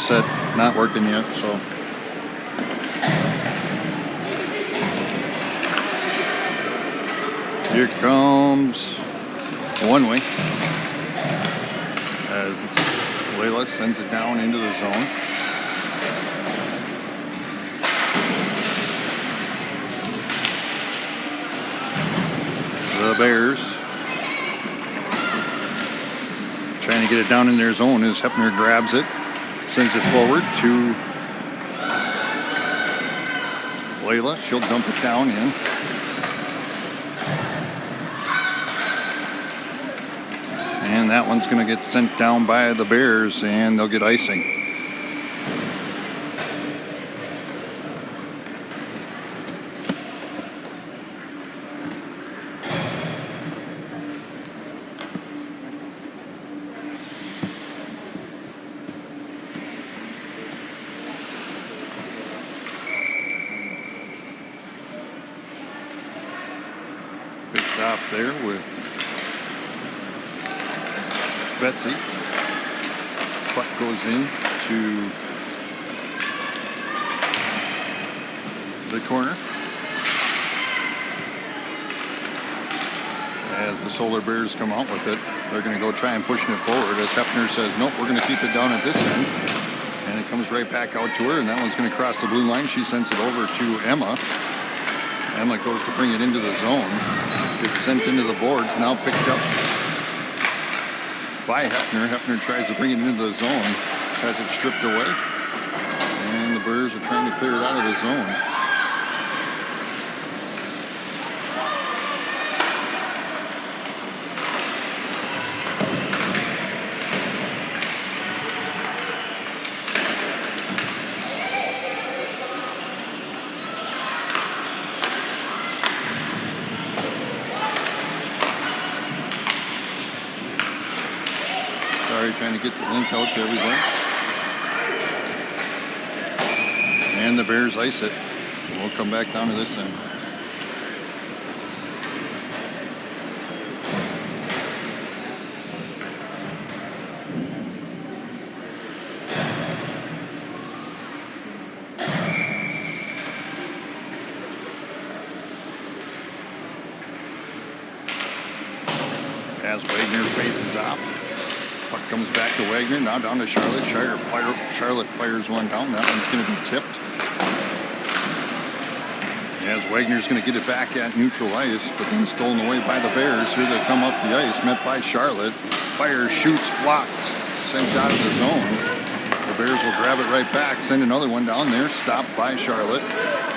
set not working yet, so. Here comes one way as Layla sends it down into the zone. The Bears trying to get it down in their zone as Hepner grabs it, sends it forward to Layla. She'll dump it down in. And that one's going to get sent down by the Bears, and they'll get icing. Face off there with Betsy. Puck goes in to the corner as the Solar Bears come out with it. They're going to go try and pushing it forward as Hepner says, nope, we're going to keep it down at this end. And it comes right back out to her, and that one's going to cross the blue line. She sends it over to Emma. Emma goes to bring it into the zone. Gets sent into the boards, now picked up by Hepner. Hepner tries to bring it into the zone, has it stripped away, and the Bears are trying to clear it out of the zone. Sorry, trying to get the link out to everybody. And the Bears ice it. We'll come back down to this end. As Wagner faces off. Puck comes back to Wagner, now down to Charlotte. Charlotte fires one down. That one's going to be tipped. As Wagner's going to get it back at neutral ice, but then stolen away by the Bears. Here they come up the ice, met by Charlotte. Fires, shoots, blocked, sent out of the zone. The Bears will grab it right back, send another one down there, stopped by Charlotte.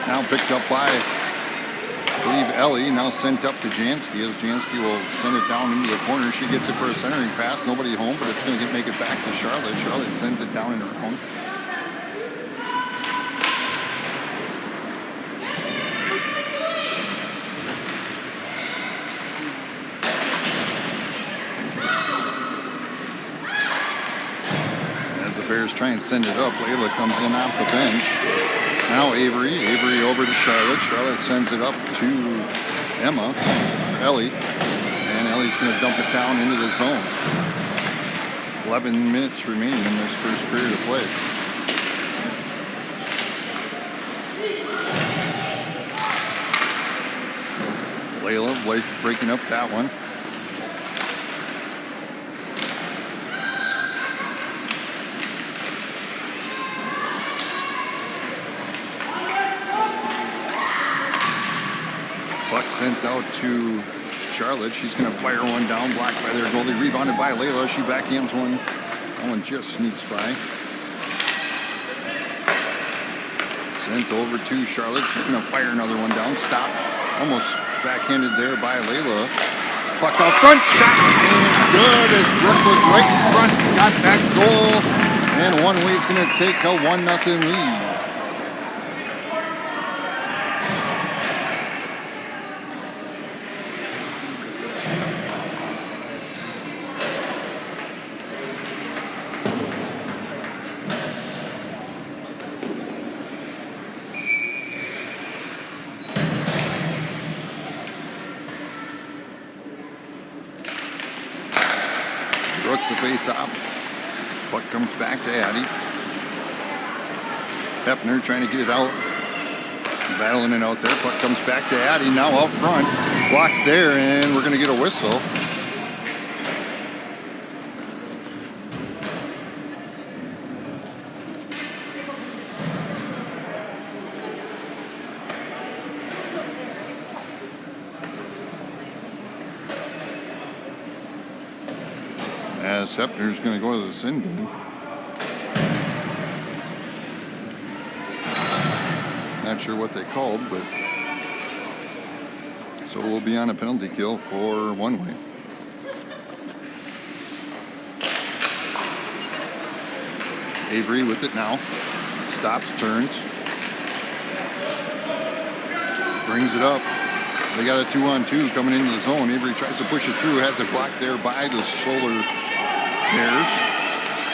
Now picked up by, I believe, Ellie, now sent up to Jansky, as Jansky will send it down into the corner. She gets it for a centering pass, nobody home, but it's going to make it back to Charlotte. Charlotte sends it down in her own. As the Bears try and send it up, Layla comes in off the bench. Now Avery over to Charlotte. Charlotte sends it up to Emma, Ellie, and Ellie's going to dump it down into the zone. 11 minutes remaining in this first period of play. Layla breaking up that one. Puck sent out to Charlotte. She's going to fire one down, blocked by their goalie, rebounded by Layla. She backhands one. That one just sneaks by. Sent over to Charlotte. She's going to fire another one down. Stopped. Almost backhanded there by Layla. Puck out front. Shot. And good as Brooke was right in front. Got that goal. And one way's going to take a 1-0 lead. Brooke to face off. Puck comes back to Addie. Hepner trying to get it out. Battling it out there. Puck comes back to Addy. Now out front. Blocked there, and we're going to get a whistle. As Hepner's going to go to the sin bin. Not sure what they called, but so we'll be on a penalty kill for one way. Avery with it now. Stops, turns. Brings it up. They got a 2-on-2 coming into the zone. Avery tries to push it through. Has it blocked there by the Solar Bears.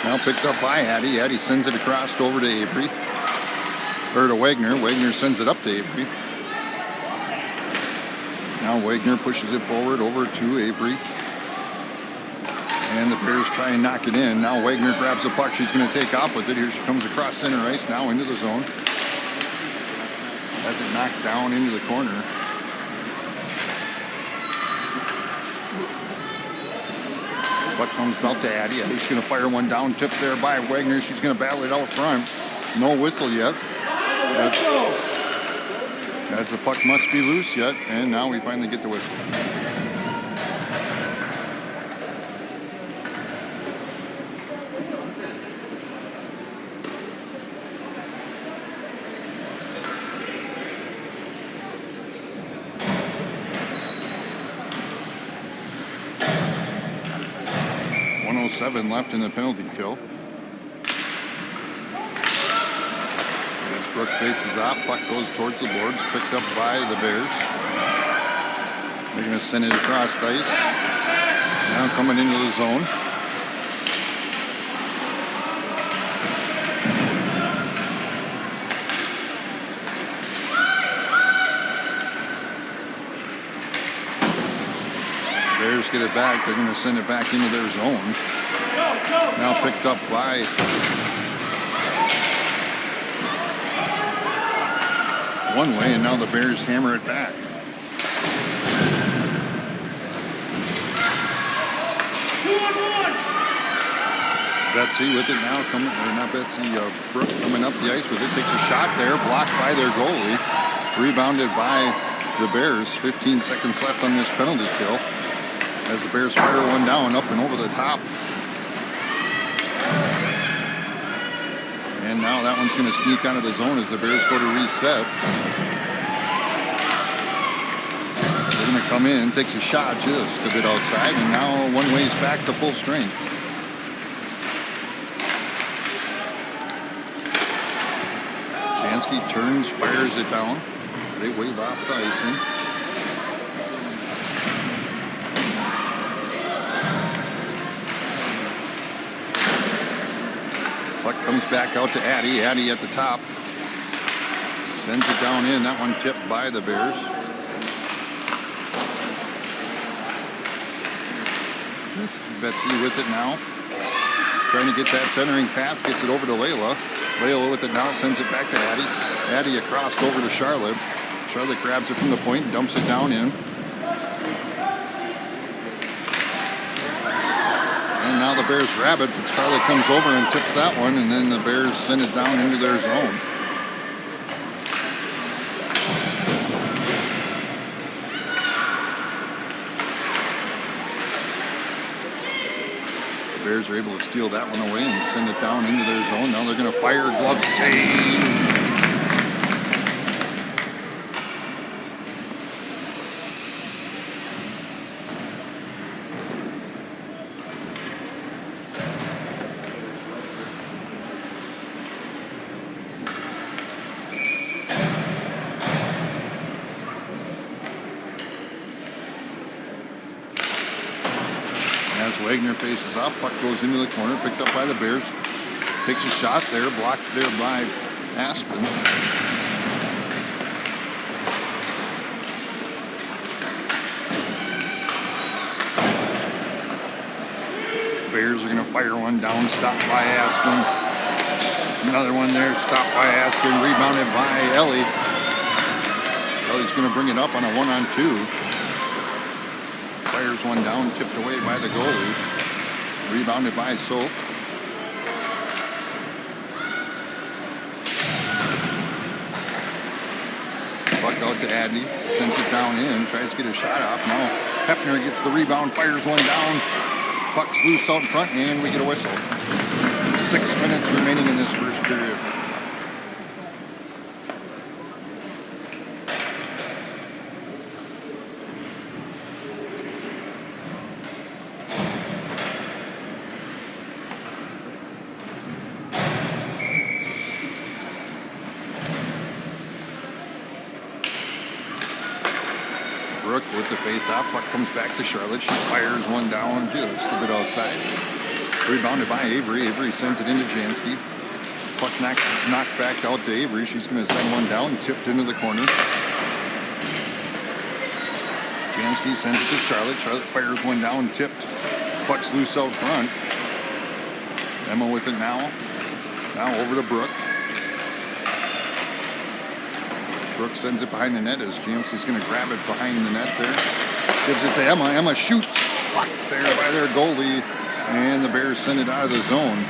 Now picked up by Addy. Addy sends it across over to Avery. Or to Wagner. Wagner sends it up to Avery. Now Wagner pushes it forward over to Avery. And the Bears try and knock it in. Now Wagner grabs the puck. She's going to take off with it. Here she comes across center ice. Now into the zone. Has it knocked down into the corner. Puck comes out to Addy. Addy's going to fire one down. Tipped there by Wagner. She's going to battle it out front. No whistle yet. As the puck must be loose yet. And now we finally get the whistle. .07 left in the penalty kill. As Brook faces off, puck goes towards the boards, picked up by the Bears. They're going to send it across ice. Now coming into the zone. Bears get it back. They're going to send it back into their zone. Now picked up by one way, and now the Bears hammer it back. Betsy with it now, coming, or not Betsy, Brooke coming up the ice with it. Takes a shot there, blocked by their goalie. Rebounded by the Bears. 15 seconds left on this penalty kill. As the Bears fire one down, up and over the top. And now that one's going to sneak out of the zone as the Bears go to reset. They're going to come in, takes a shot just a bit outside, and now one way's back to full strength. Jansky turns, fires it down. They wave off the icing. Puck comes back out to Addy. Addy at the top. Sends it down in. That one tipped by the Bears. That's Betsy with it now. Trying to get that centering pass. Gets it over to Layla. Layla with it now. Sends it back to Addy. Addy across over to Charlotte. Charlotte grabs it from the point and dumps it down in. And now the Bears grab it, but Charlotte comes over and tips that one, and then the Bears send it down into their zone. The Bears are able to steal that one away and send it down into their zone. Now they're going to fire, glove save. As Wagner faces off, puck goes into the corner, picked up by the Bears. Takes a shot there, blocked there by Aspen. Bears are going to fire one down, stopped by Aspen. Another one there, stopped by Aspen, rebounded by Ellie. Ellie's going to bring it up on a 1-on-2. Fires one down, tipped away by the goalie. Rebounded by Soap. Puck out to Adney, sends it down in, tries to get a shot off. Now Hefner gets the rebound, fires one down. Puck's loose out in front, and we get a whistle. 6 minutes remaining in this first period. Brooke with the face-off. Puck comes back to Charlotte. She fires one down just a bit outside. Rebounded by Avery. Avery sends it into Jansky. Puck knocked back out to Avery. She's going to send one down, tipped into the corner. Jansky sends it to Charlotte. Charlotte fires one down, tipped. Puck's loose out front. Emma with it now. Now over to Brooke. Brooke sends it behind the net as Jansky's going to grab it behind the net there. Gives it to Emma. Emma shoots. Blocked there by their goalie. And the Bears send it out of the zone.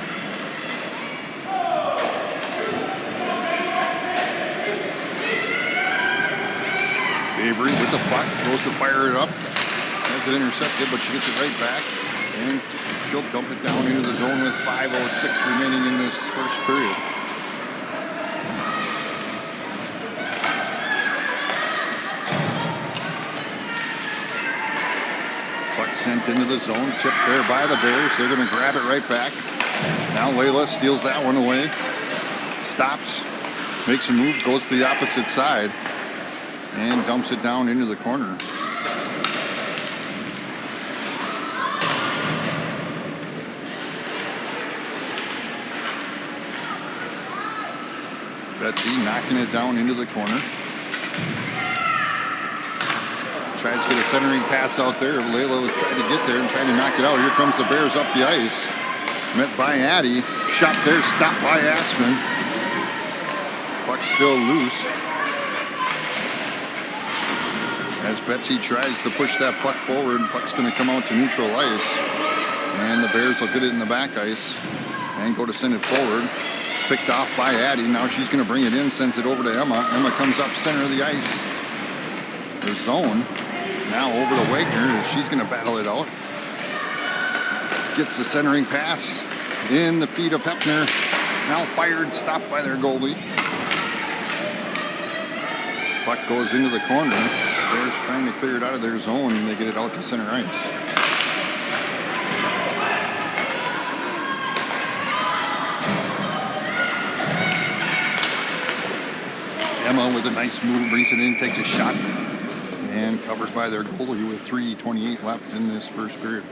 Avery with the puck. Goes to fire it up. Has it intercepted, but she gets it right back. And she'll dump it down into the zone with 5:06 remaining in this first period. Puck sent into the zone, tipped there by the Bears. They're going to grab it right back. Now Layla steals that one away. Stops, makes a move, goes to the opposite side, and dumps it down into the corner. Betsy knocking it down into the corner. Tries to get a centering pass out there. Layla was trying to get there and trying to knock it out. Here comes the Bears up the ice. Met by Addy. Shot there, stopped by Aspen. Puck still loose. As Betsy tries to push that puck forward, puck's going to come out to neutral ice. And the Bears will get it in the back ice and go to send it forward. Picked off by Addy. Now she's going to bring it in, sends it over to Emma. Emma comes up center of the ice. The zone. Now over to Wagner. She's going to battle it out. Gets the centering pass in the feet of Hefner. Now fired, stopped by their goalie. Puck goes into the corner. Bears trying to clear it out of their zone, and they get it out to center ice. Emma with a nice move, brings it in, takes a shot. And covered by their goalie with 3:28 left in this first period.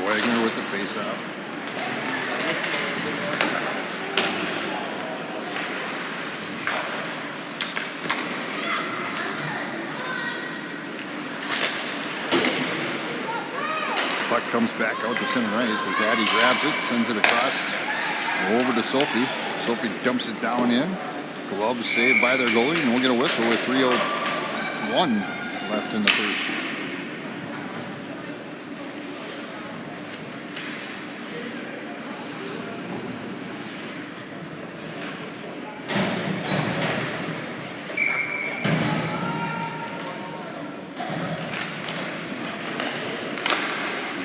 Wagner with the face-off. Puck comes back out to center ice as Addy grabs it, sends it across over to Sophie. Sophie dumps it down in. Gloves saved by their goalie, and we'll get a whistle with 3:01 left in the first.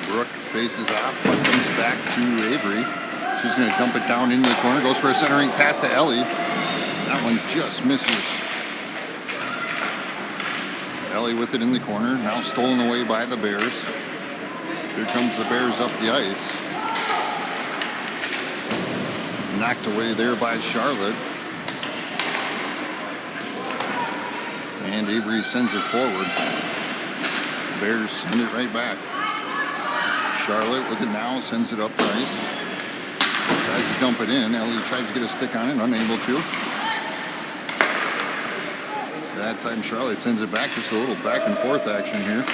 Brooke faces off, but comes back to Avery. She's going to dump it down into the corner. Goes for a centering pass to Ellie. That one just misses. Ellie with it in the corner. Now stolen away by the Bears. Here comes the Bears up the ice. Knocked away there by Charlotte. And Avery sends it forward. Bears send it right back. Charlotte with it now, sends it up the ice. Tries tries to dump it in. Ellie tries to get a stick on it, unable to. That time Charlotte sends it back. Just a little back and forth action here.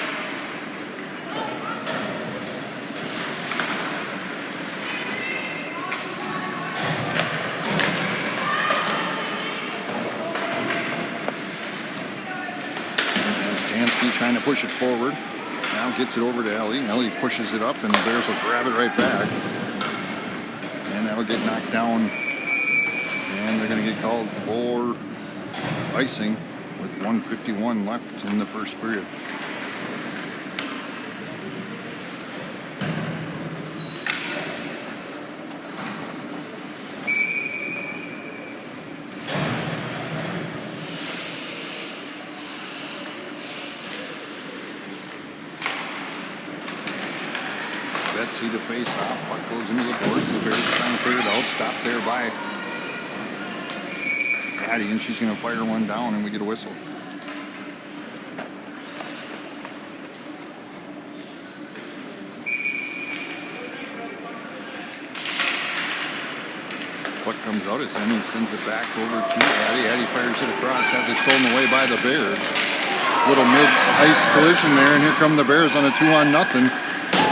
Trying to push it forward. Now gets it over to Ellie. Ellie pushes it up, and the Bears will grab it right back. And that'll get knocked down. And they're going to get called for icing with 1:51 left in the first period. See the face off. Puck goes into the boards. The Bears trying to clear it out. Stopped there by Addie, and she's going to fire one down, and we get a whistle. Puck comes out as Emmy sends it back over to Addie. Addie fires it across. Has it stolen away by the Bears. Little mid-ice collision there, and here come the Bears on a 2-on-0.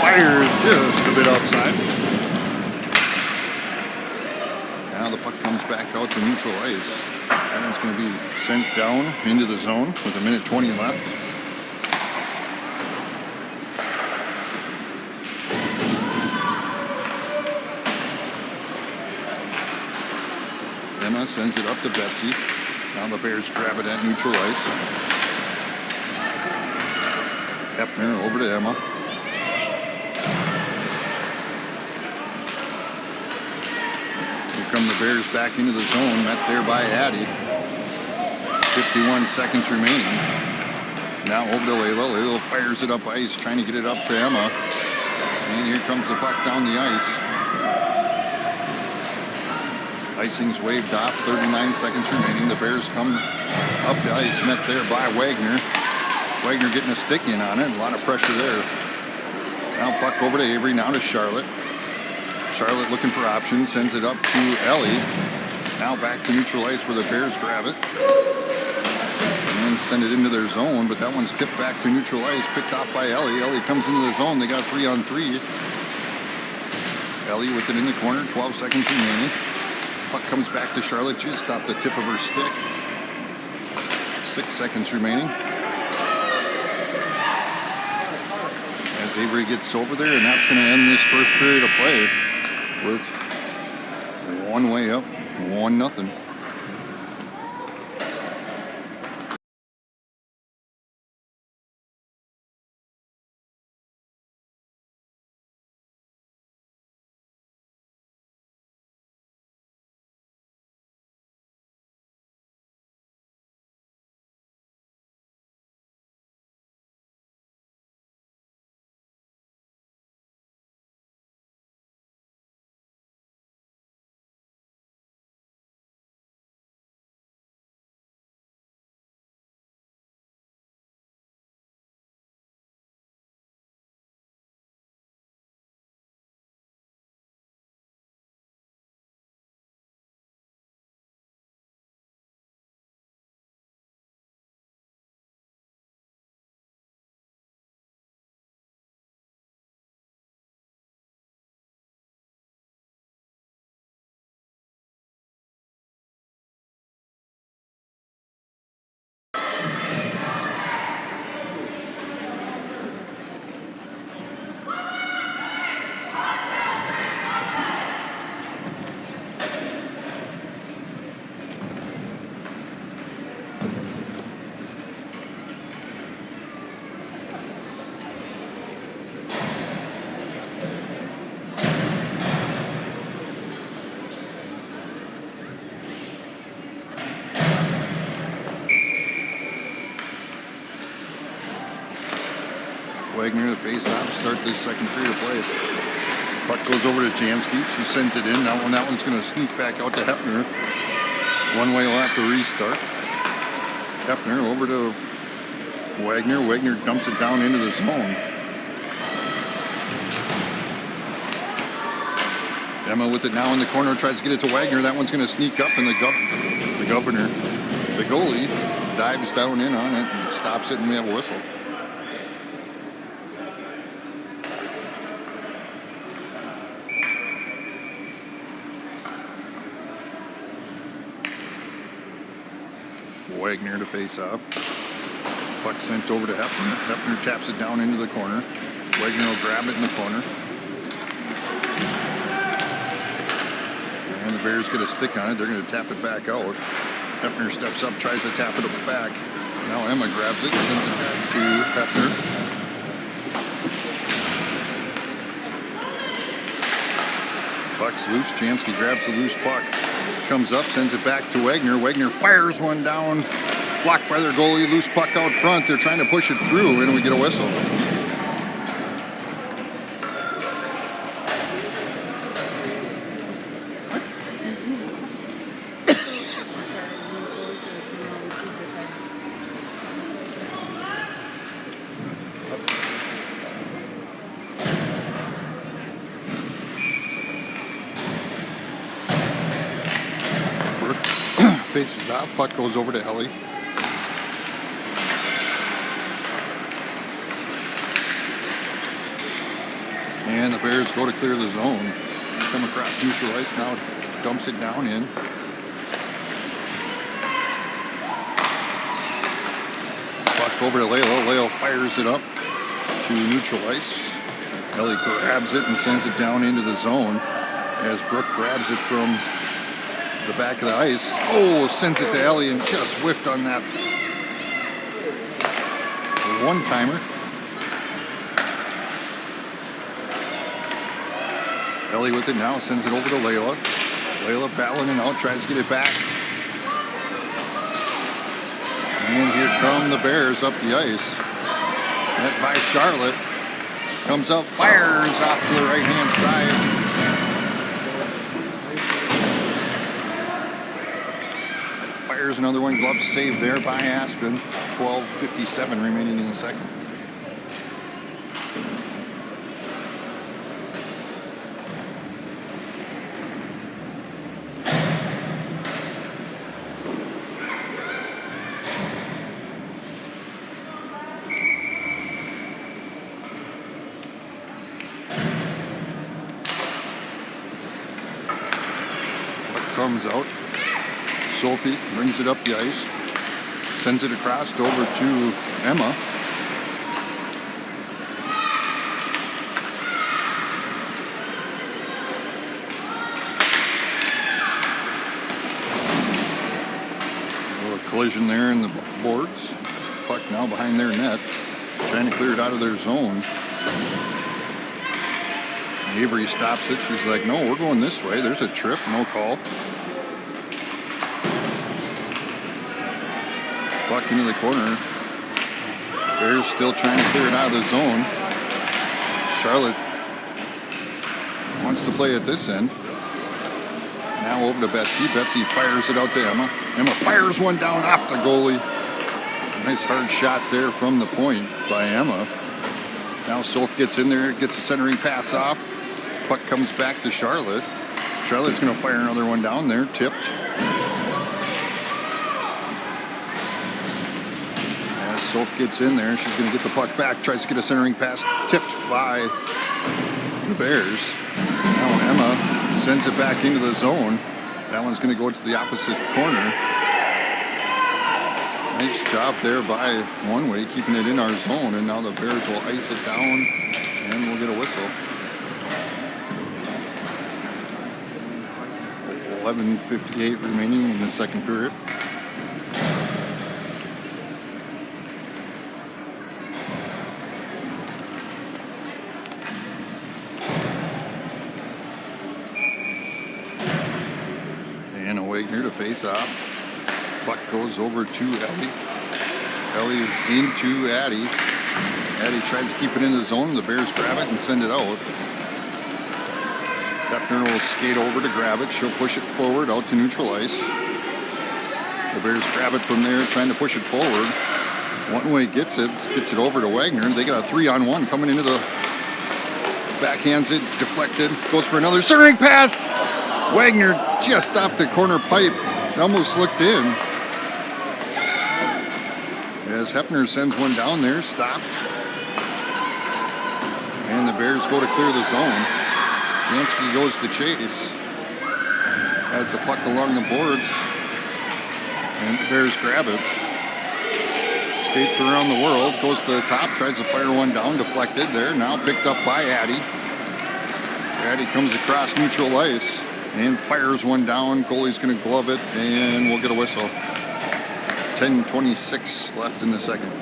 Fires just a bit outside. Now the puck comes back out to neutral ice. That one's going to be sent down into the zone with 1:20 left. Emma sends it up to Betsy. Now the Bears grab it at neutral ice. Hepner over to Emma. Come the Bears back into the zone, met there by Addie. 51 seconds remaining. Now over to Layla. Layla fires it up ice, trying to get it up to Emma. And here comes the puck down the ice. Icing's waved off, 39 seconds remaining. The Bears come up the ice, met there by Wagner. Wagner getting a stick in on it, a lot of pressure there. Now puck over to Avery, now to Charlotte. Charlotte looking for options, sends it up to Ellie. Now back to neutral ice where the Bears grab it. And send it into their zone, but that one's tipped back to neutral ice, picked off by Ellie. Ellie comes into the zone, they got a 3-on-3. Ellie with it in the corner, 12 seconds remaining. Puck comes back to Charlotte, just off the tip of her stick. 6 seconds remaining. As Avery gets over there, and that's going to end this first period of play. With one way up, 1-0. Wagner the face-off, start this second period of play. Puck goes over to Jansky. She sends it in. That one's going to sneak back out to Hepner. One way will have to restart. Hepner over to Wagner. Wagner dumps it down into the zone. Emma with it now in the corner, tries to get it to Wagner. That one's going to sneak up, and the goalie, dives down in on it and stops it, and we have a whistle. Wagner to face off. Puck sent over to Hepner. Hepner taps it down into the corner. Wagner will grab it in the corner. And the Bears get a stick on it. They're going to tap it back out. Hepner steps up, tries to tap it back. Now Emma grabs it, sends it back to Hepner. Puck's loose. Jansky grabs the loose puck. Comes up, sends it back to Wagner. Wagner fires one down. Blocked by their goalie. Loose puck out front. They're trying to push it through, and we get a whistle. Faces off, puck goes over to Ellie. And the Bears go to clear the zone. Come across neutral ice, now dumps it down in. Puck over to Layla. Layla fires it up to neutral ice. Ellie grabs it and sends it down into the zone as Brooke grabs it from the back of the ice. Oh, sends it to Ellie and just whiffed on that one-timer. Ellie with it now, sends it over to Layla. Layla battling it out, tries to get it back. And here come the Bears up the ice. Met by Charlotte. Comes up, fires off to the right-hand side. Fires another one, glove saved there by Aspen. 12:57 remaining in the second. Comes out. Sophie brings it up the ice, sends it across over to Emma. A little collision there in the boards. Puck now behind their net, trying to clear it out of their zone. Avery stops it. She's like, no, we're going this way. There's a trip, no call. Puck into the corner. Bears still trying to clear it out of the zone. Charlotte wants to play at this end. Now over to Betsy. Betsy fires it out to Emma. Emma fires one down off the goalie. Nice hard shot there from the point by Emma. Now Soph gets in there, gets the centering pass off. Puck comes back to Charlotte. Charlotte's going to fire another one down there, tipped. As Soph gets in there, she's going to get the puck back, tries to get a centering pass, tipped by the Bears. Now Emma sends it back into the zone. That one's going to go to the opposite corner. Nice job there by One Way, keeping it in our zone, and now the Bears will ice it down, and we'll get a whistle. 11:58 remaining in the second period. And a Wagner to face off. Puck goes over to Ellie. Ellie into Addie. Addie tries to keep it in the zone. The Bears grab it and send it out. Hepner will skate over to grab it. She'll push it forward out to neutral ice. The Bears grab it from there, trying to push it forward. One Way gets it over to Wagner. They got a 3-on-1 coming into the backhands it, deflected, goes for another centering pass. Wagner just off the corner pipe, almost looked in. As Hepner sends one down there, stopped. And the Bears go to clear the zone. Jansky goes to chase. Has the puck along the boards. And the Bears grab it. Skates around the world, goes to the top, tries to fire one down, deflected there. Now picked up by Addy. Addy comes across neutral ice and fires one down. Goalie's going to glove it, and we'll get a whistle. 10:26 left in the second.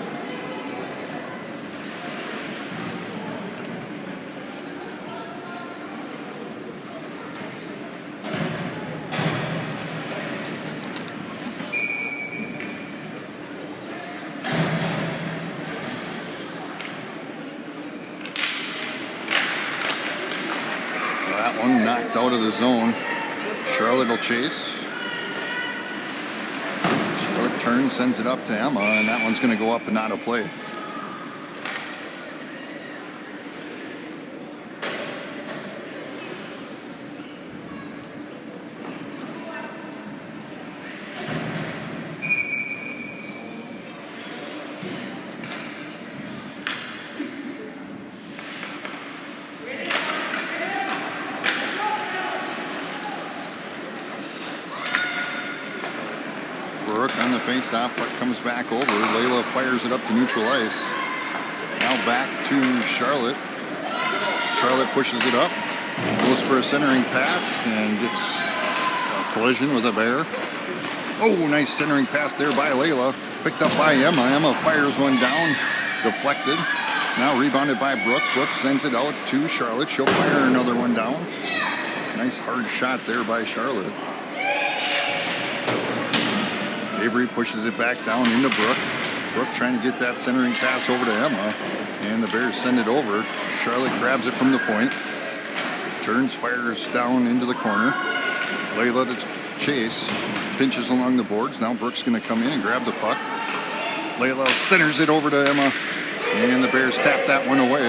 That one knocked out of the zone. Charlotte will chase. Charlotte turns, sends it up to Emma, and that one's going to go up and out of play. Brooke on the face-off, puck comes back over. Layla fires it up to neutral ice. Now back to Charlotte. Charlotte pushes it up, goes for a centering pass, and gets a collision with a Bear. Oh, nice centering pass there by Layla. Picked up by Emma. Emma fires one down, deflected. Now rebounded by Brooke. Brooke sends it out to Charlotte. She'll fire another one down. Nice hard shot there by Charlotte. Avery pushes it back down into Brooke. Brooke trying to get that centering pass over to Emma, and the Bears send it over. Charlotte grabs it from the point, turns, fires down into the corner. Layla to chase, pinches along the boards. Now Brooke's going to come in and grab the puck. Layla centers it over to Emma, and the Bears tap that one away.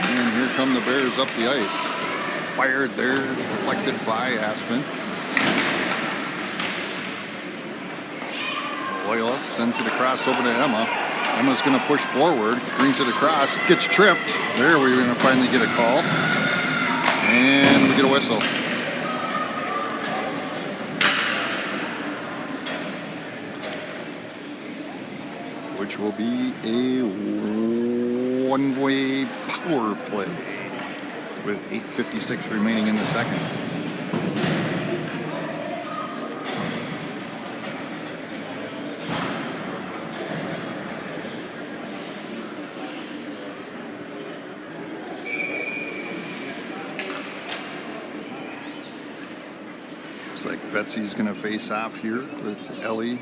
And here come the Bears up the ice. Fired there, deflected by Aspen. Loyola sends it across over to Emma. Emma's going to push forward, brings it across, gets tripped. There, we're going to finally get a call. And we get a whistle. Which will be a one-way power play with 8:56 remaining in the second. Looks like Betsy's going to face off here with Ellie,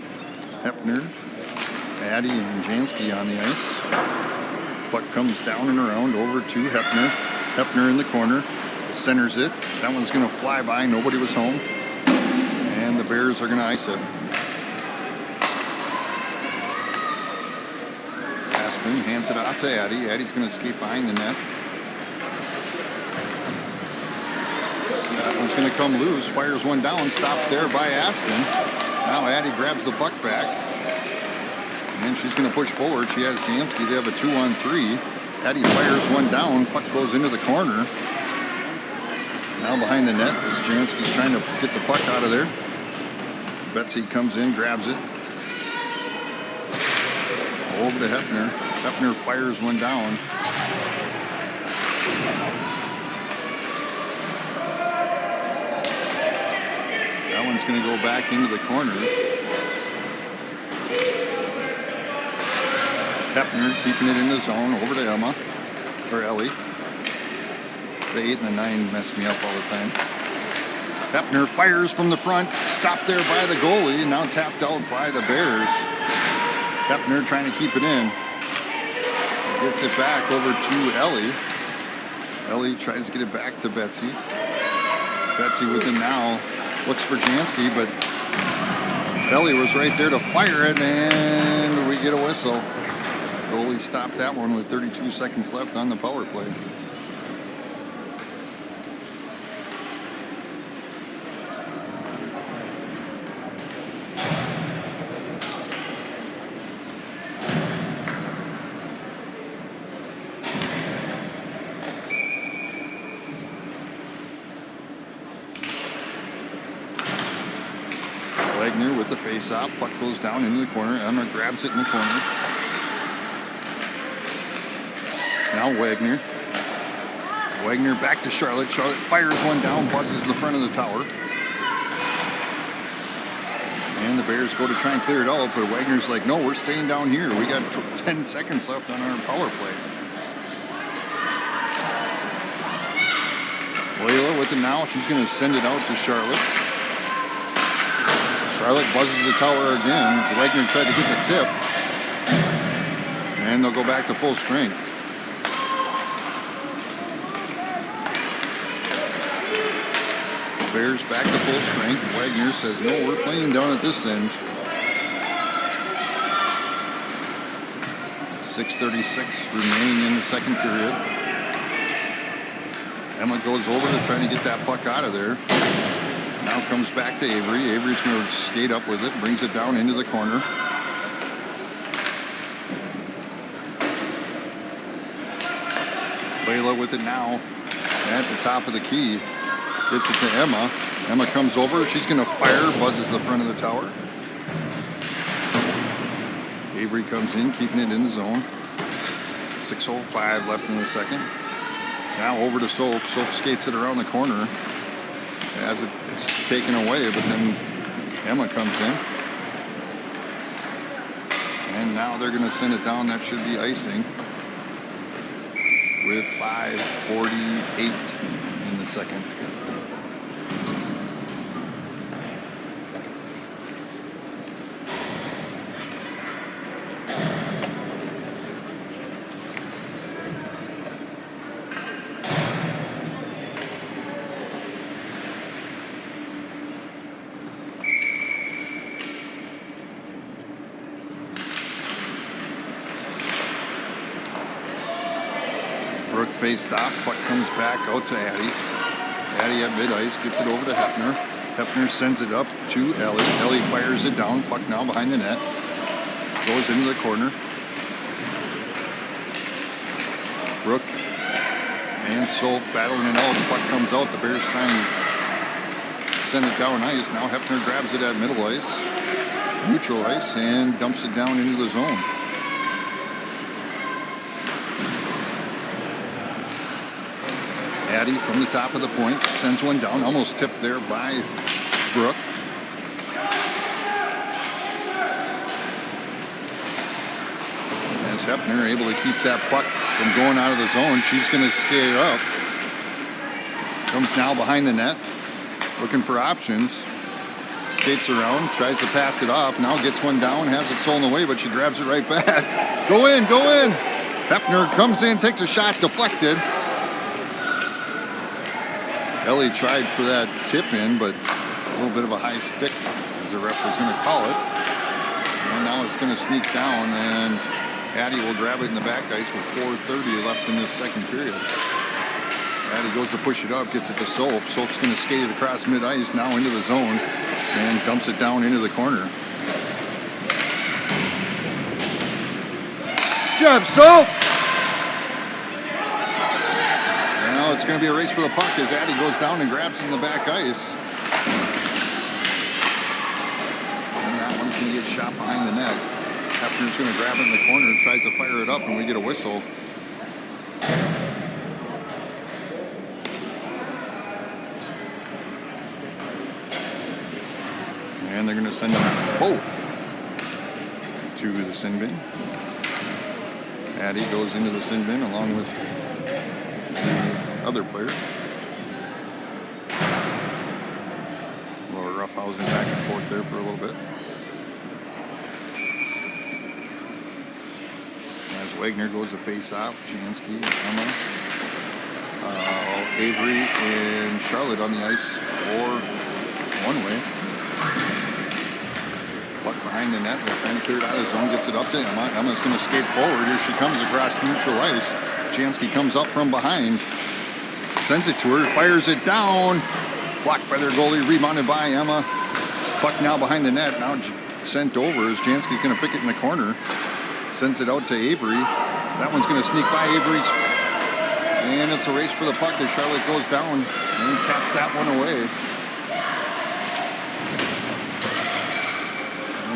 Hepner, Addy, and Jansky on the ice. Puck comes down and around over to Hepner. Hepner in the corner, centers it. That one's going to fly by. Nobody was home. And the Bears are going to ice it. Aspen hands it off to Addy. Addy's going to skate behind the net. That one's going to come loose, fires one down, stopped there by Aspen. Now Addy grabs the puck back, and she's going to push forward. She has Jansky. They have a 2-on-3. Addy fires one down, puck goes into the corner. Now behind the net as Jansky's trying to get the puck out of there. Betsy comes in, grabs it. Over to Hepner. Hepner fires one down. That one's going to go back into the corner. Hepner keeping it in the zone. Over to Emma, or Ellie. The 8 and the 9 mess me up all the time. Hepner fires from the front. Stopped there by the goalie. Now tapped out by the Bears. Hepner trying to keep it in. Gets it back over to Ellie. Ellie tries to get it back to Betsy. Betsy with it now. Looks for Jansky, but Ellie was right there to fire it, and we get a whistle. Goalie stopped that one with 32 seconds left on the power play. Wagner with the face-off. Puck goes down into the corner. Emma grabs it in the corner. Now Wagner. Wagner back to Charlotte. Charlotte fires one down, buzzes the front of the tower. And the Bears go to try and clear it out, but Wagner's like, no, we're staying down here. We got 10 seconds left on our power play. Layla with it now. She's going to send it out to Charlotte. Charlotte buzzes the tower again. Wagner tried to get the tip. And they'll go back to full strength. Bears back to full strength. Wagner says, no, we're playing down at this end. 6:36 remaining in the second period. Emma goes over to try to get that puck out of there. Now comes back to Avery. Avery's going to skate up with it, brings it down into the corner. Layla with it now at the top of the key. Gets it to Emma. Emma comes over. She's going to fire, buzzes the front of the tower. Avery comes in, keeping it in the zone. 6:05 left in the second. Now over to Soph. Soph skates it around the corner as it's taken away, but then Emma comes in. And now they're going to send it down. That should be icing with 5:48 in the second. Brooke faced off, puck comes back out to Addie. Addie at mid-ice, gets it over to Hefner. Hefner sends it up to Ellie. Ellie fires it down, puck now behind the net. Goes into the corner. Brooke and Soph battling it out. The puck comes out. The Bears try and send it down ice. Now Hefner grabs it at middle ice, neutral ice, and dumps it down into the zone. Addie from the top of the point sends one down, almost tipped there by Brooke. As Hefner able to keep that puck from going out of the zone, she's going to skate up. Comes now behind the net, looking for options. Skates around, tries to pass it off, now gets one down, has it stolen away, but she grabs it right back. Go in, go in! Hefner comes in, takes a shot, deflected. Ellie tried for that tip in, but a little bit of a high stick, as the ref was going to call it. And now it's going to sneak down, and Addie will grab it in the back ice with 4:30 left in this second period. Addie goes to push it up, gets it to Soph. Soph's going to skate it across mid-ice, now into the zone, and dumps it down into the corner. Job, Soph! It's going to be a race for the puck as Addie goes down and grabs it in the back ice. And that one's going to get shot behind the net. Hefner's going to grab it in the corner and tries to fire it up, and we get a whistle. And they're going to send them both to the sin bin. Addie goes into the sin bin along with other player. A little roughhousing back and forth there for a little bit. As Wagner goes to face off, Jansky, Emma, Avery, and Charlotte on the ice for one way. Puck behind behind the net. They're trying to clear it out of the zone. Gets it up to Emma. Emma's going to skate forward. Here she comes across neutral ice. Jansky comes up from behind. Sends it to her. Fires it down. Blocked by their goalie. Rebounded by Emma. Puck now behind the net. Now sent over as Jansky's going to pick it in the corner. Sends it out to Avery. That one's going to sneak by Avery's. And it's a race for the puck as Charlotte goes down and taps that one away.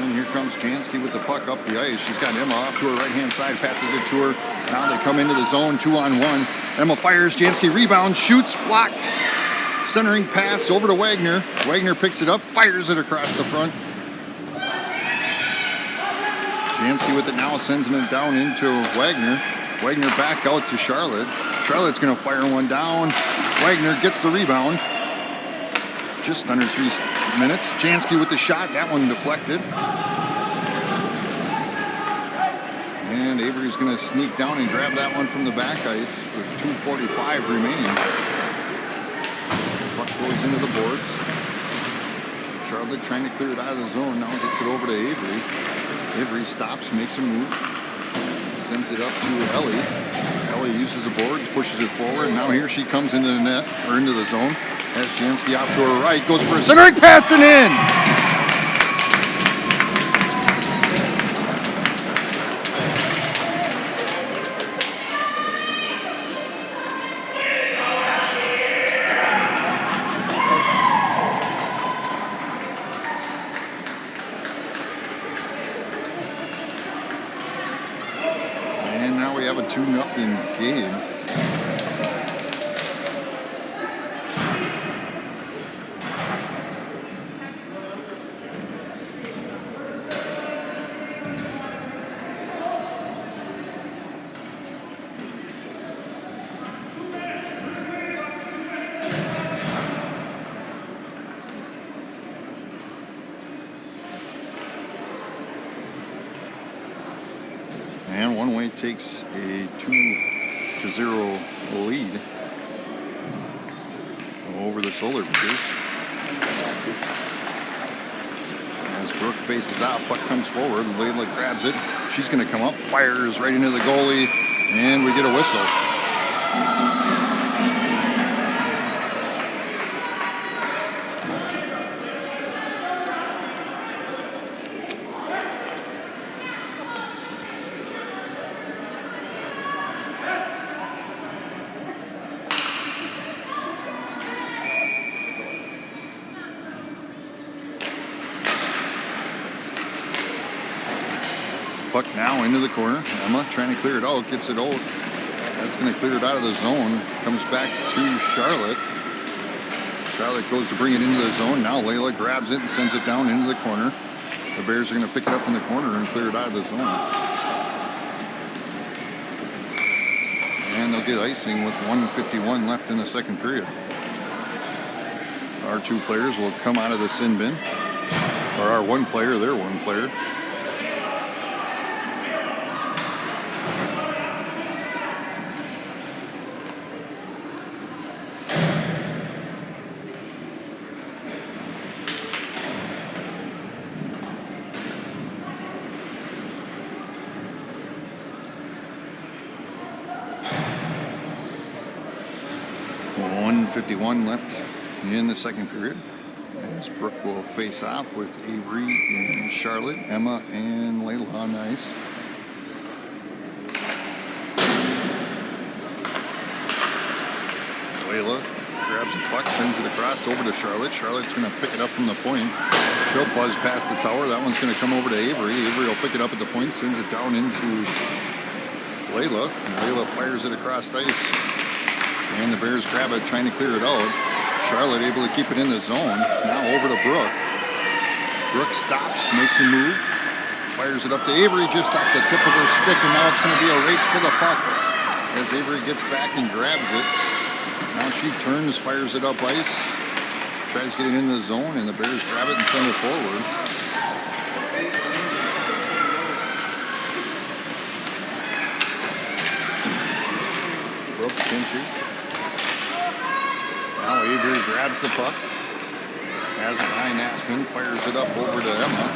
And here comes Jansky with the puck up the ice. She's got Emma off to her right-hand side, passes it to her. Now they come into the zone, 2-on-1. Emma fires, Jansky rebounds, shoots, blocked. Centering pass over to Wagner. Wagner picks it up, fires it across the front. Jansky with it now, sends it down into Wagner. Wagner back out to Charlotte. Charlotte's going to fire one down. Wagner gets the rebound. Just under 3 minutes. Jansky with the shot. That one deflected. And Avery's going to sneak down and grab that one from the back ice with 2:45 remaining. Puck goes into the boards. Charlotte trying to clear it out of the zone. Now gets it over to Avery. Avery stops, makes a move. Sends it up to Ellie. Ellie uses the boards, pushes it forward. And now here she comes into the net, or into the zone. Has Jansky off to her right, goes for a centering pass and in! And now we have a 2-0 game. And one way takes a 2-0 lead over the Solar Bears. As Brooke faces out, puck comes forward, Layla grabs it. She's going to come up, fires right into the goalie, and we get a whistle. Puck now into the corner. Emma trying to clear it out, gets it out. That's going to clear it out of the zone. Comes back to Charlotte. Charlotte goes to bring it into the zone. Now Layla grabs it and sends it down into the corner. The Bears are going to pick it up in the corner and clear it out of the zone. And they'll get icing with 1:51 left in the second period. Our 2 players will come out of the sin bin. Or our 1 player, their 1 player. .51 left in the second period. As Brooke will face off with Avery and Charlotte, Emma and Layla on ice. Layla grabs the puck, sends it across over to Charlotte. Charlotte's going to pick it up from the point. She'll buzz past the tower. That one's going to come over to Avery. Avery will pick it up at the point, sends it down into Layla. And Layla fires it across ice. And the Bears grab it, trying to clear it out. Charlotte able to keep it in the zone. Now over to Brooke. Brooke stops, makes a move. Fires it up to Avery just off the tip of her stick. And now it's going to be a race for the puck. As Avery gets back and grabs it. Now she turns, fires it up ice. Tries getting into the zone, and the Bears grab it and send it forward. Brooke pinches. Now Avery grabs the puck, has it behind Aspen, fires it up over to Emma.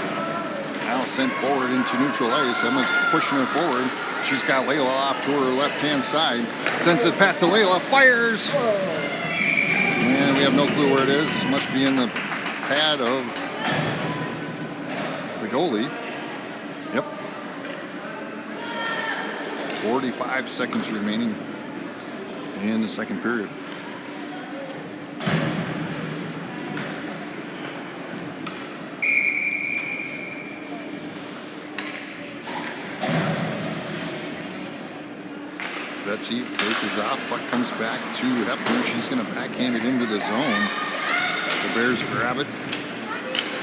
Now sent forward into neutral ice. Emma's pushing her forward. She's got Layla off to her left-hand side. Sends it past to Layla. Fires! And we have no clue where it is. Must be in the pad of the goalie. Yep. 45 seconds remaining in the second period. Betsy faces off. Puck comes back to Hepner. She's going to backhand it into the zone. The Bears grab it.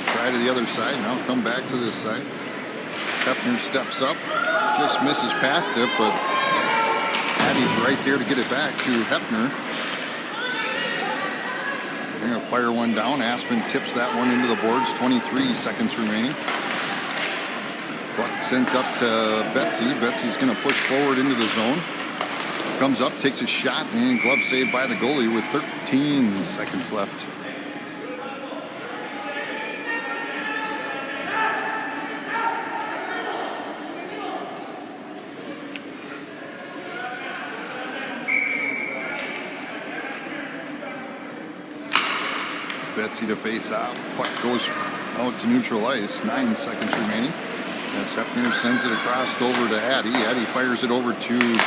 Try to the other side. Now come back to this side. Hepner steps up. Just misses past it, but Addie's right there to get it back to Hepner. They're going to fire one down. Aspen tips that one into the boards. 23 seconds remaining. Puck sent up to Betsy. Betsy's going to push forward into the zone. Comes up, takes a shot, and glove saved by the goalie with 13 seconds left. Betsy to face off. Puck goes out to neutral ice. 9 seconds remaining. As Hepner sends it across over to Addie. Addie fires it over to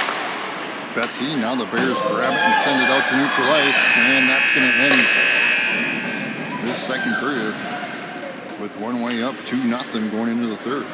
Betsy. Now the Bears grab it and send it out to neutral ice, and that's going to end this second period with one way up 2-0 going into the third.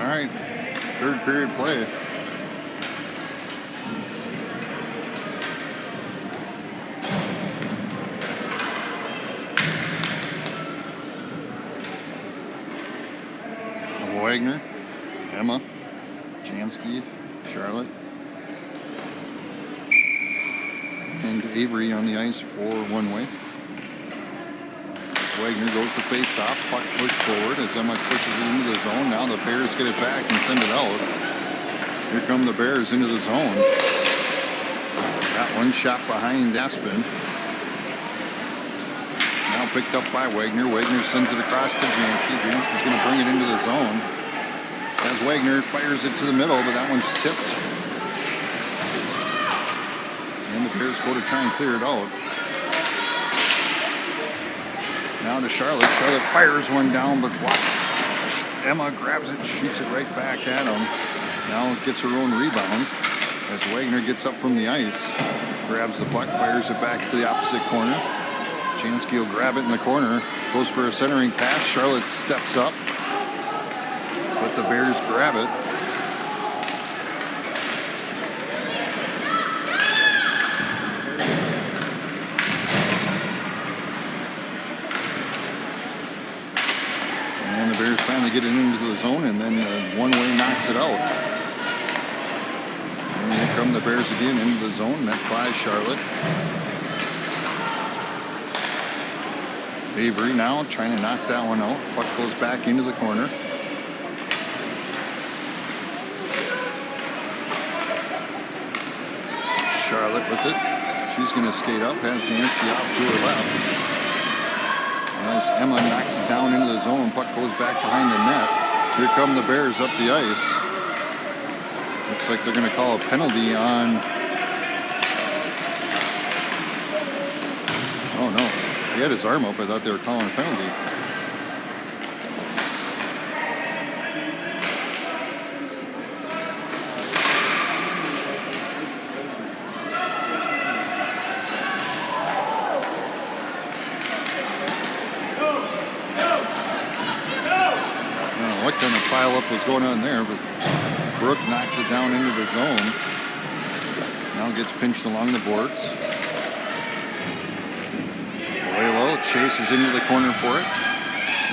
All right, third period play. Wagner, Emma, Jansky, Charlotte, and Avery on the ice for one way. Wagner goes to face off. Puck pushed forward as Emma pushes it into the zone. Now the Bears get it back and send it out. Here come the Bears into the zone. Got one shot behind Aspen. Now picked up by Wagner. Wagner sends it across to Jansky. Jansky's going to bring it into the zone. As Wagner fires it to the middle, but that one's tipped. And the Bears go to try and clear it out. Now to Charlotte. Charlotte fires one down, but blocked. Emma grabs it, shoots it right back at him. Now gets her own rebound as Wagner gets up from the ice. Grabs the puck, fires it back to the opposite corner. Jansky will grab it in the corner. Goes for a centering pass. Charlotte steps up, but the Bears grab it. Bears finally get it into the zone, and then one-way knocks it out. And here come the Bears again into the zone, met by Charlotte. Avery now trying to knock that one out. Puck goes back into the corner. Charlotte with it. She's going to skate up, has Jansky off to her left. As Emma knocks it down into the zone, puck goes back behind the net. Here come the Bears up the ice. Looks like they're going to call a penalty on... Oh no, he had his arm up. I thought they were calling a penalty. What kind of pile up was going on there, but Brooke knocks it down into the zone. Now gets pinched along the boards. Lalo chases into the corner for it.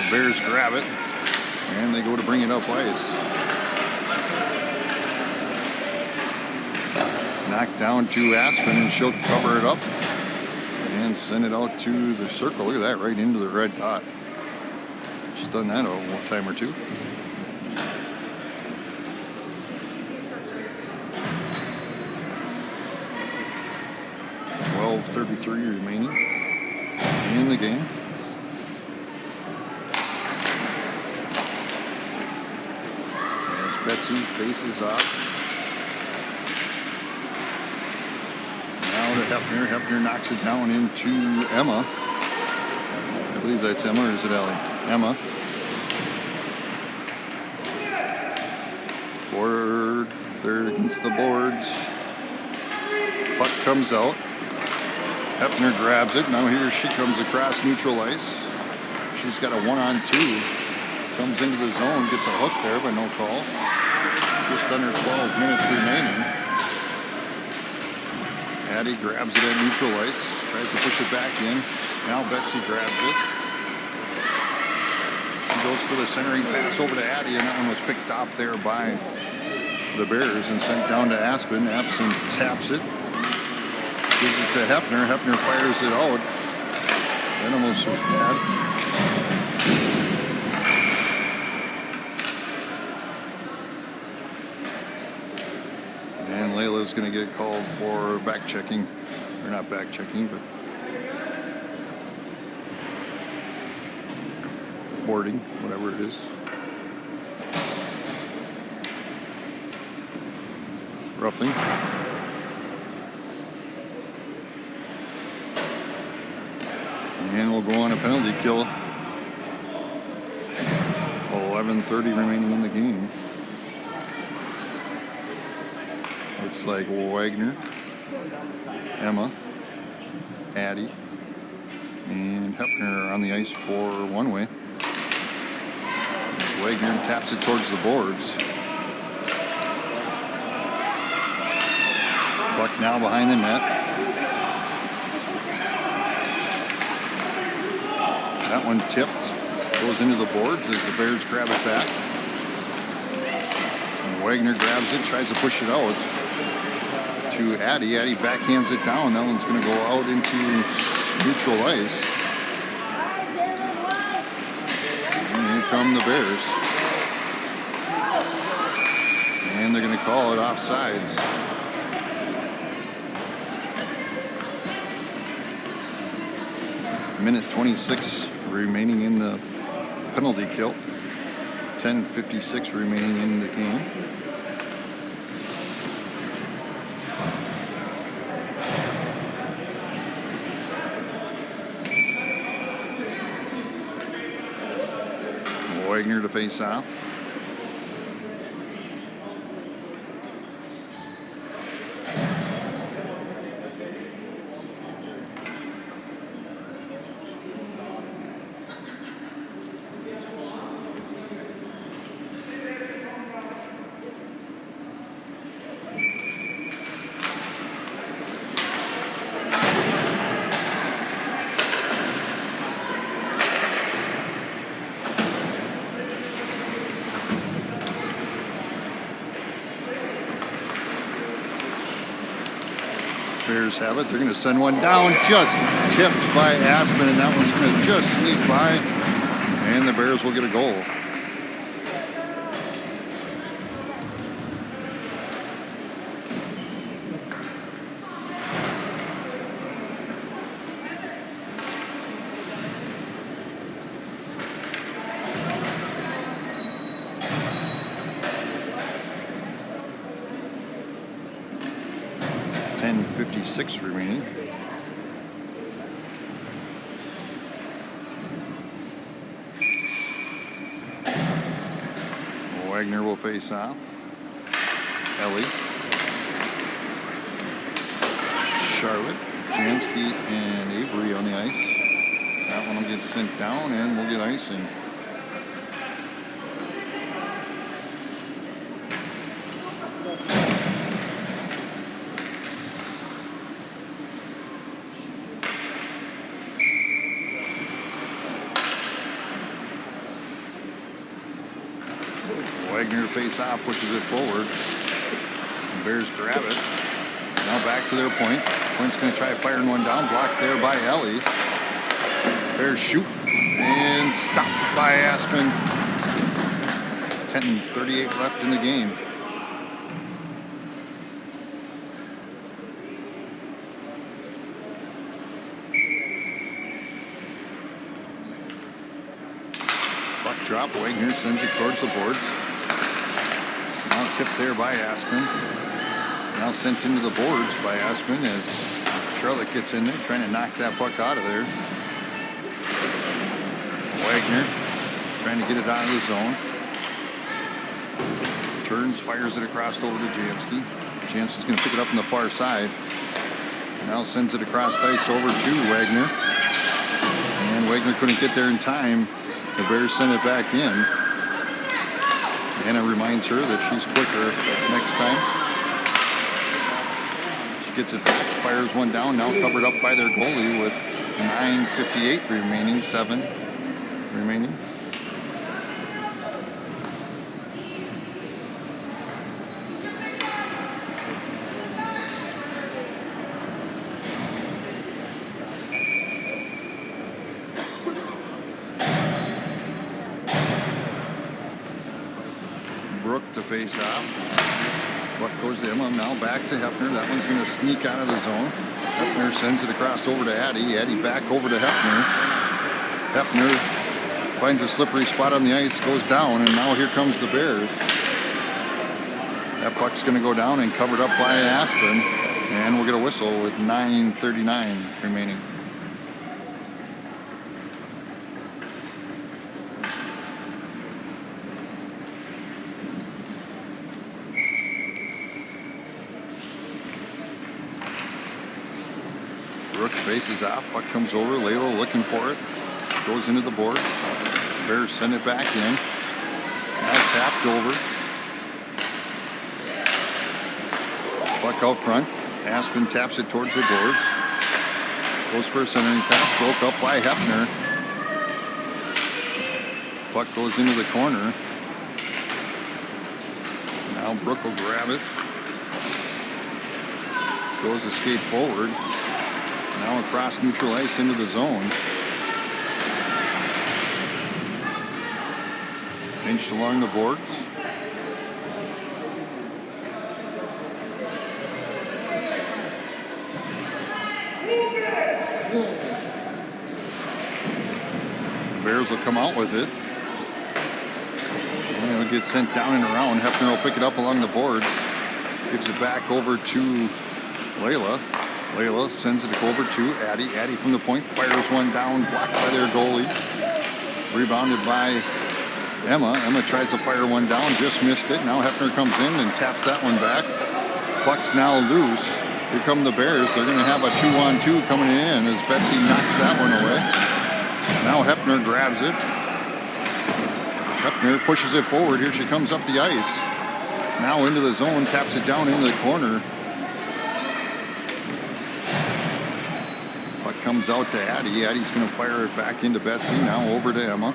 The Bears grab it, and they go to bring it up ice. Knocked down to Aspen, and she'll cover it up and send it out to the circle. Look at that, right into the red dot. She's done that a time or two. 12:33 remaining in the game. As Betsy faces off. Now to Hefner. Hefner knocks it down into Emma. I believe that's Emma, or is it Ellie? Emma. Board. There against the boards. Puck comes out. Hefner grabs it. Now here she comes across neutral ice. She's got a 1-on-2. Comes into the zone, gets a hook there, but no call. Just under 12 minutes remaining. Addie grabs it at neutral ice. Tries to push it back in. Now Betsy grabs it. She goes for the centering pass over to Addie, and that one was picked off there by the Bears and sent down to Aspen. Aspen taps it. Gives it to Hefner. Hefner fires it out. That almost was bad. And Layla's going to get called for back checking. Or not back checking, but boarding, whatever it is. Roughing. And we'll go on a penalty kill. 11:30 remaining in the game. Looks like Wagner, Emma, Addie, and Hefner are on the ice for one way. As Wagner taps it towards the boards. Puck now behind the net. That one tipped, goes into the boards as the Bears grab it back. And Wagner grabs it, tries to push it out to Addie. Addie backhands it down. That one's going to go out into neutral ice. And here come the Bears. And they're going to call it offsides. Minute 26 remaining in the penalty kill. 10:56 remaining in the game. Wagner to face off. Bears have it. They're going to send one down, just tipped by Aspen, and that one's going to just sneak by, and the Bears will get a goal. 1:56 remaining. Wagner will face off. Ellie. Charlotte, Jansky, and Avery on the ice. That one will get sent down and we'll get icing. Wagner face off, pushes it forward. The Bears grab it. Now back to their point. Point's going to try firing one down. Blocked there by Ellie. Bears shoot and stopped by Aspen. 10:38 left in the game. Puck drop. Wagner sends it towards the boards. Now tipped there by Aspen. Now sent into the boards by Aspen as Charlotte gets in there trying to knock that puck out of there. Wagner trying to get it out of the zone. Turns, fires it across over to Jansky. Jansky's going to pick it up on the far side. Now sends it across ice over to Wagner. And Wagner couldn't get there in time. The Bears send it back in. Anna reminds her that she's quicker next time. She gets it back, fires one down, now covered up by their goalie with 9:58 remaining, 7 remaining. To face off. Puck goes to Emma. Now back to Hefner. That one's going to sneak out of the zone. Hefner sends it across over to Addie. Addie back over to Hefner. Hefner finds a slippery spot on the ice, goes down, and now here comes the Bears. That puck's going to go down and covered up by Aspen, and we'll get a whistle with 9:39 remaining. Brooks faces off. Puck comes over. Layla looking for it. Goes into the boards. Bears send it back in. Now tapped over. Puck out front. Aspen taps it towards the boards. Goes for a centering pass. Broke up by Hefner. Puck goes into the corner. Now Brooke will grab it. Goes to skate forward. Now across neutral ice into the zone. Pinched along the boards. The Bears will come out with it. And it'll get sent down and around. Hefner will pick it up along the boards. Gives it back over to Layla. Layla sends it over to Addie. Addie from the point fires one down, blocked by their goalie. Rebounded by Emma. Emma tries to fire one down, just missed it. Now Hefner comes in and taps that one back. Puck's now loose. Here come the Bears. They're going to have a 2-on-2 coming in as Betsy knocks that one away. Now Hefner grabs it. Hefner pushes it forward. Here she comes up the ice. Now into the zone, taps it down into the corner. Comes out to Addie. Addie's going to fire it back into Betsy. Now over to Emma.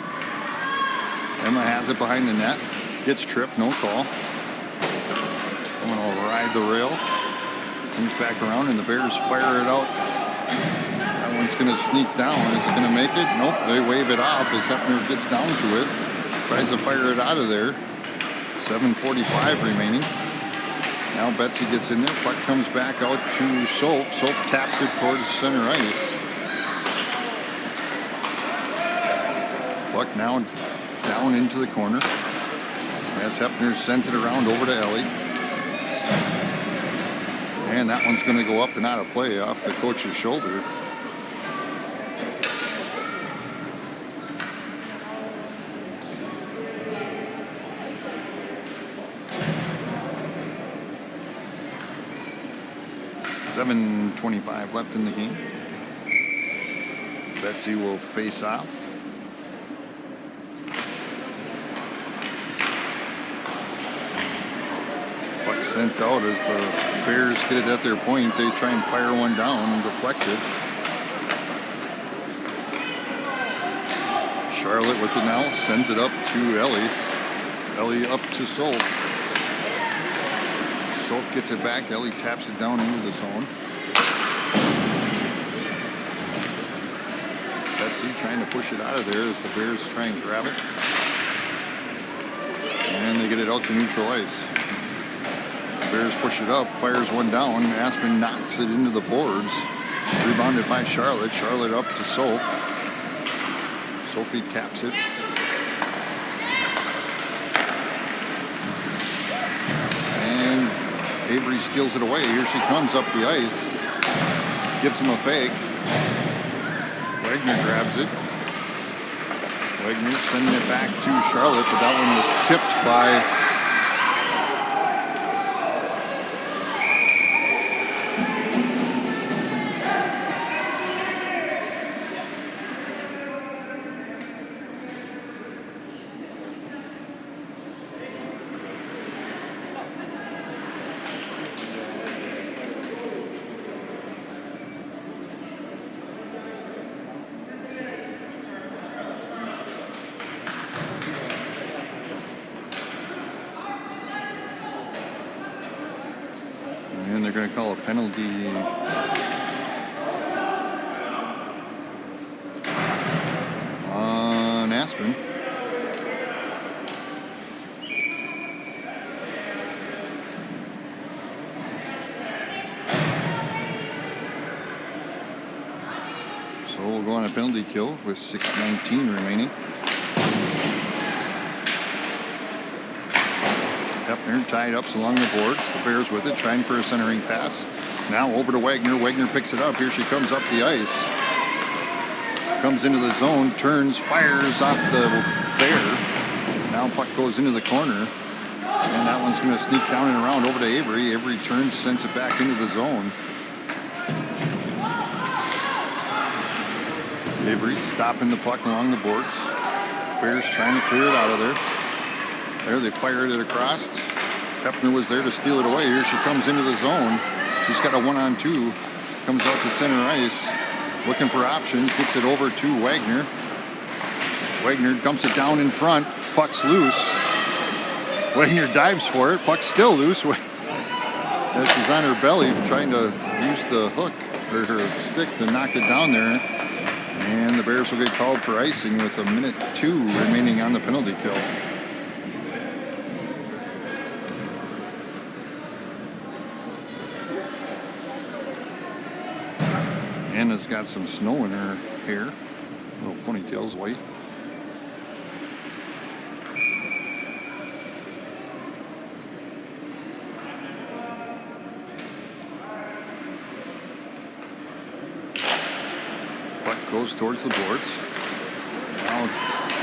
Emma has it behind the net. Gets tripped. No call. Emma will ride the rail. Comes back around and the Bears fire it out. That one's going to sneak down. Is it going to make it? Nope. They wave it off as Hefner gets down to it. Tries to fire it out of there. 7:45 remaining. Now Betsy gets in there. Puck comes back out to Soph. Soph taps it towards center ice. Puck now down into the corner. As Hefner sends it around over to Ellie. And that one's going to go up and out of play off the coach's shoulder. .7:25 left in the game. Betsy will face off. Puck sent out as the Bears get it at their point. They try and fire one down, deflected. Charlotte with it now, sends it up to Ellie. Ellie up to Soph. Soph gets it back. Ellie taps it down into the zone. Betsy trying to push it out of there as the Bears try and grab it. And they get it out to neutral ice. The Bears push it up, fires one down. Aspen knocks it into the boards. Rebounded by Charlotte. Charlotte up to Soph. Sophie taps it. And Avery steals it away. Here she comes up the ice. Gives him a fake. Wagner grabs it. Wagner sending it back to Charlotte, but that one was tipped by and they're going to call a penalty on Aspen. So we'll go on a penalty kill with 6:19 remaining. Hepner tied up along the boards. The Bears with it, trying for a centering pass. Now over to Wagner. Wagner picks it up. Here she comes up the ice. Comes into the zone, turns, fires off the Bear. Now puck goes into the corner. And that one's going to sneak down and around over to Avery. Avery turns, sends it back into the zone. Avery stopping the puck along the boards. Bears trying to clear it out of there. There, they fired it across. Hepner was there to steal it away. Here she comes into the zone. She's got a 1-on-2. Comes out to center ice. Looking for options. Gets it over to Wagner. Wagner dumps it down in front. Puck's loose. Wagner dives for it. Puck's still loose. She's on her belly trying to use the hook or her stick to knock it down there. And the Bears will get called for icing with 1:02 remaining on the penalty kill. Anna's got some snow in her hair. Little ponytail's white. Puck goes towards the boards. Now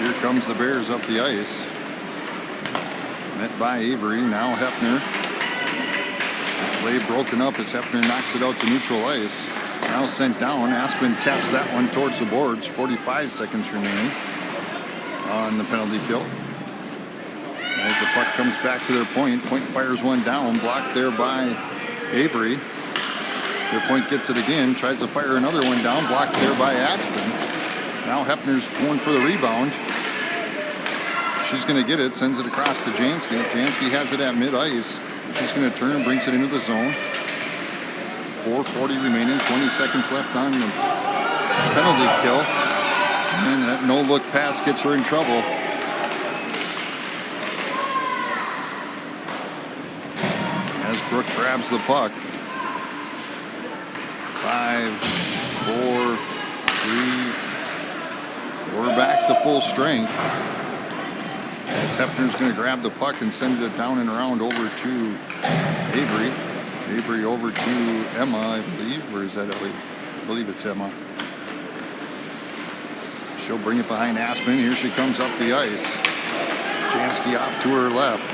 here comes the Bears up the ice. Met by Avery. Now Hepner. Play broken up as Hepner knocks it out to neutral ice. Now sent down. Aspen taps that one towards the boards. 45 seconds remaining on the penalty kill. As the puck comes back to their point, Point fires one down, blocked there by Avery. Their Point gets it again, tries to fire another one down, blocked there by Aspen. Now Hepner's going for the rebound. She's going to get it, sends it across to Jansky. Jansky has it at mid-ice. She's going to turn, brings it into the zone. 4:40 remaining, 20 seconds left on the penalty kill. And that no-look pass gets her in trouble. As Brooke grabs the puck. 5, 4, 3. We're back to full strength. As Hepner's going to grab the puck and send it down and around over to Avery. Avery over to Emma, I believe, or is that Ellie? I believe it's Emma. She'll bring it behind Aspen. Here she comes up the ice. Jansky off to her left.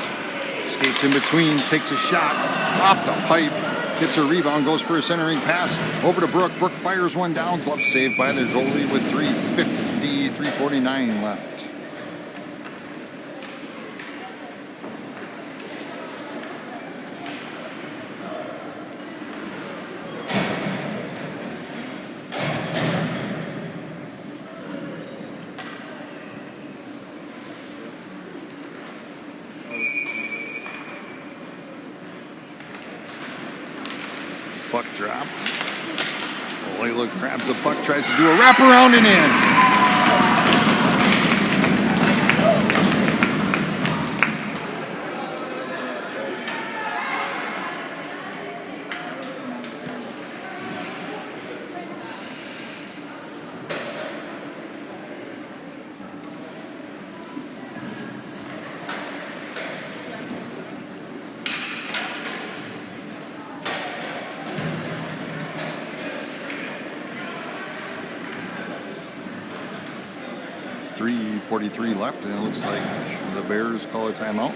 Skates in between, takes a shot off the pipe. Gets her rebound, goes for a centering pass over to Brooke. Brooke fires one down. Glove saved by their goalie with 3:49 left. Puck dropped. Layla grabs the puck, tries to do a wraparound and in. 3:43 left, and it looks like the Bears call a timeout.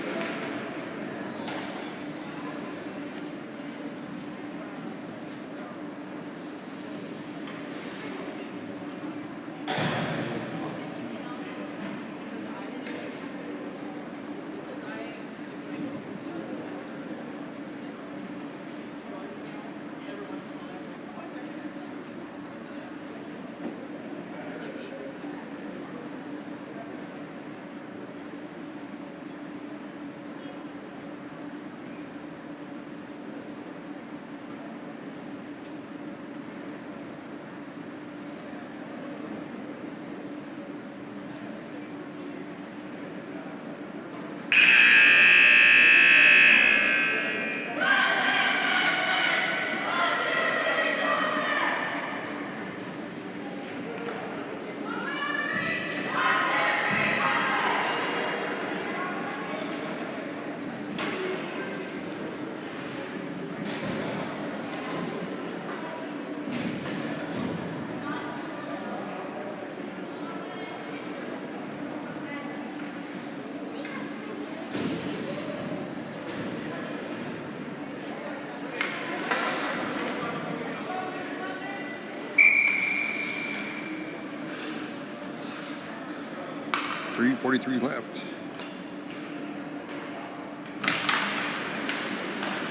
.43 left.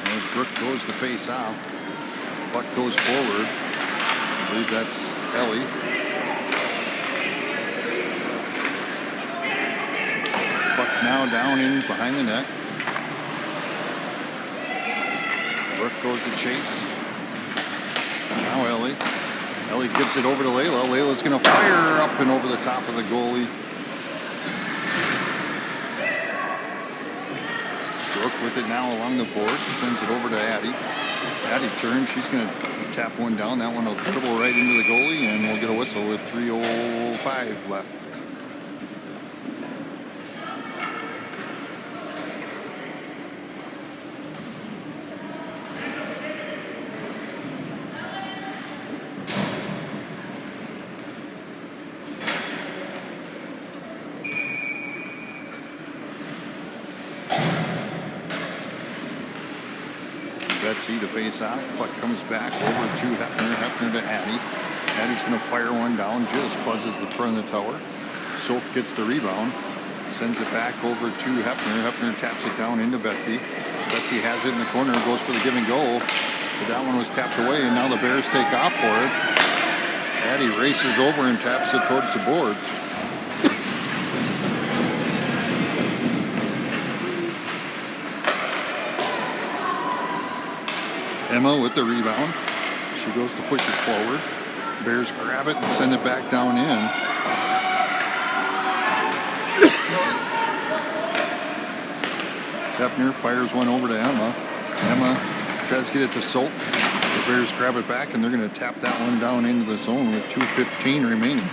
As Brooke goes to face off, puck goes forward. I believe that's Ellie. Puck now down in behind the net. Brooke goes to chase. Now Ellie. Ellie gives it over to Layla. Layla's going to fire up and over the top of the goalie. Brooke with it now along the board, sends it over to Addie. Addie turns, she's going to tap one down. That one will dribble right into the goalie, and we'll get a whistle with 3:05 left. Betsy to face off. Puck comes back over to Hefner. Hefner to Addie. Addie's going to fire one down. Just buzzes the front of the tower. Soph gets the rebound. Sends it back over to Hefner. Hefner taps it down into Betsy. Betsy has it in the corner. Goes for the give and go. But that one was tapped away, and now the Bears take off for it. Addie races over and taps it towards the boards. Emma with the rebound. She goes to push it forward. Bears grab it and send it back down in. Hefner fires one over to Emma. Emma tries to get it to Soph. The Bears grab it back, and they're going to tap that one down into the zone with 2:15 remaining.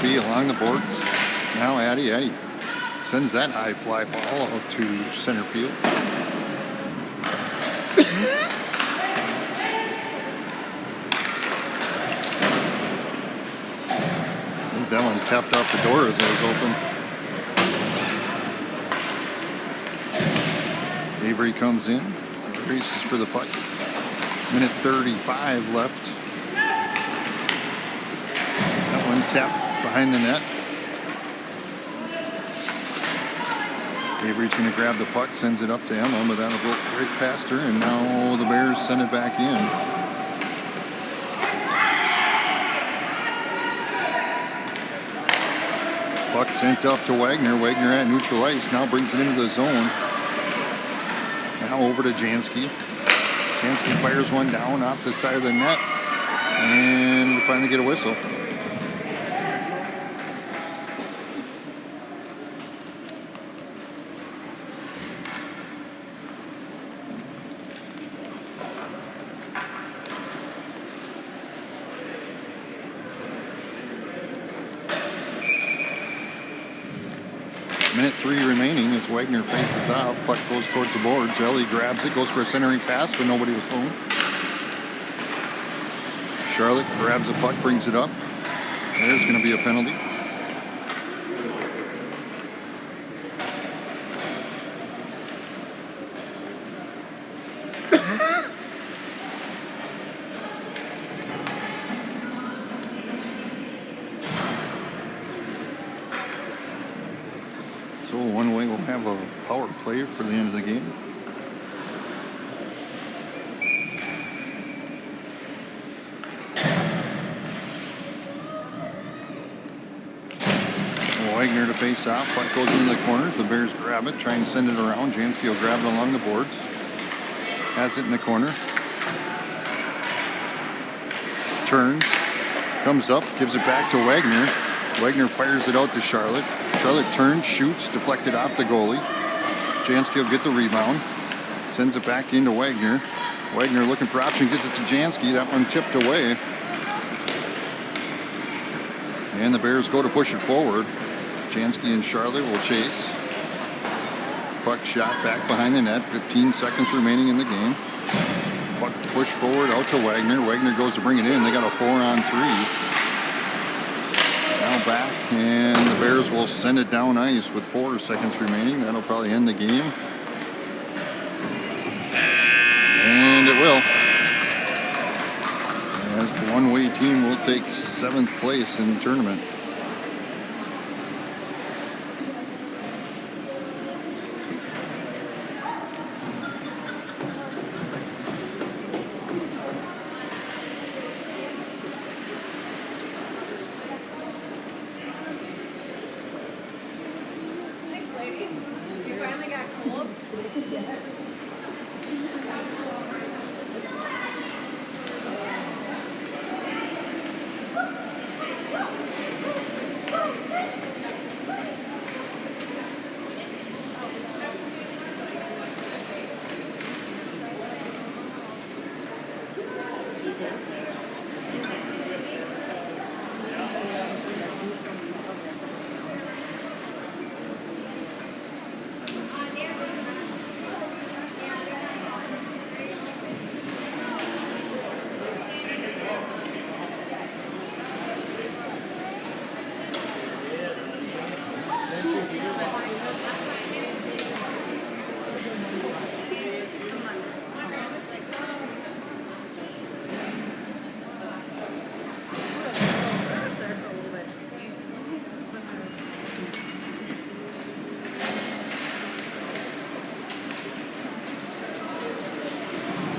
Murphy along the boards. Now Addy sends that high fly ball out to center field. I think that one tapped off the door as it was open. Avery comes in, races for the puck. Minute 35 left. That one tapped behind the net. Avery's going to grab the puck, sends it up to Emma, but that'll go right past her, and now the Bears send it back in. Puck sent up to Wagner. Wagner at neutral ice, now brings it into the zone. Now over to Jansky. Jansky fires one down off the side of the net, and we finally get a whistle. Minute 3 remaining as Wagner faces off. Puck goes towards the boards. Ellie grabs it, goes for a centering pass, but nobody was home. Charlotte grabs the puck, brings it up. There's going to be a penalty. So one way we'll have a power play for the end of the game. Wagner to face off. Puck goes into the corners. The Bears grab it, try and send it around. Jansky will grab it along the boards. Has it in the corner. Turns. Comes up. Gives it back to Wagner. Wagner fires it out to Charlotte. Charlotte turns, shoots, deflected off the goalie. Jansky will get the rebound. Sends it back into Wagner. Wagner looking for option, gets it to Jansky. That one tipped away. And the Bears go to push it forward. Jansky and Charlotte will chase. Puck shot back behind the net. 15 seconds remaining in the game. Puck pushed forward out to Wagner. Wagner goes to bring it in. They got a 4-on-3. Now back, and the Bears will send it down ice with 4 seconds remaining. That'll probably end the game. And it will. As the one-way team will take 7th place in the tournament. You finally got clubs?